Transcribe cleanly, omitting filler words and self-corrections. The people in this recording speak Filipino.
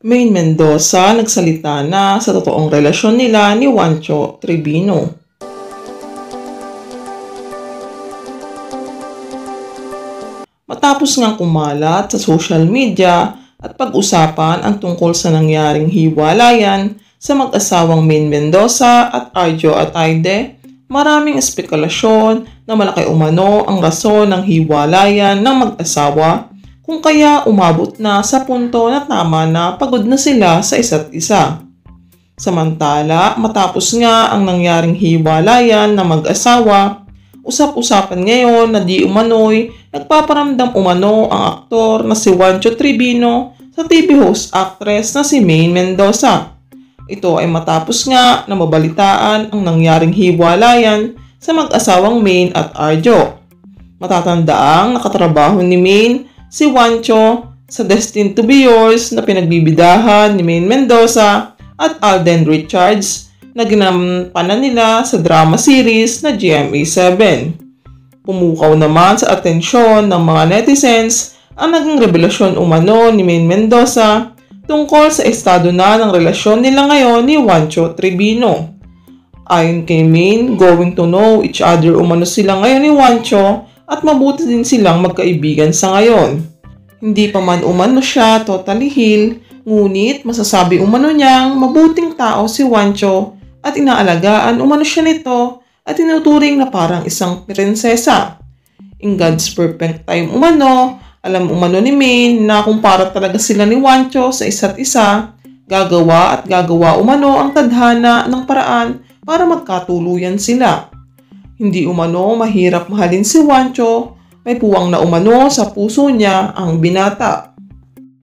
Maine Mendoza nagsalita na sa totoong relasyon nila ni Juancho Trevino. Matapos ngang kumalat sa social media at pag-usapan ang tungkol sa nangyaring hiwalayan sa mag-asawang Maine Mendoza at Arjo Ataide, maraming espekulasyon na malaki umano ang rason ng hiwalayan ng mag-asawa kung kaya umabot na sa punto na tama na pagod na sila sa isa't isa. Samantala, matapos nga ang nangyaring hiwalayan ng mag-asawa, usap-usapan ngayon na di umano'y nagpaparamdam umano ang aktor na si Juancho Trevino sa TV host actress na si Maine Mendoza. Ito ay matapos nga na mabalitaan ang nangyaring hiwalayan sa mag-asawang Maine at Arjo. Matatandaang nakatrabaho ni Maine si Juancho sa Destined to be Yours na pinagbibidahan ni Maine Mendoza at Alden Richards na ginampanan nila sa drama series na GMA7. Pumukaw naman sa atensyon ng mga netizens ang naging revelasyon umano ni Maine Mendoza tungkol sa estado na ng relasyon nila ngayon ni Juancho Trevino. Ayon kay Maine, going to know each other umano sila ngayon ni Juancho at mabuti din silang magkaibigan sa ngayon. Hindi pa man umano siya totally healed, ngunit masasabi umano niyang mabuting tao si Juancho at inaalagaan umano siya nito at tinuturing na parang isang prinsesa. In God's perfect time umano, alam umano ni Maine na kung para talaga sila ni Juancho sa isa't isa, gagawa at gagawa umano ang tadhana ng paraan para magkatuluyan sila. Hindi umano mahirap mahalin si Juancho, may puwang na umano sa puso niya ang binata.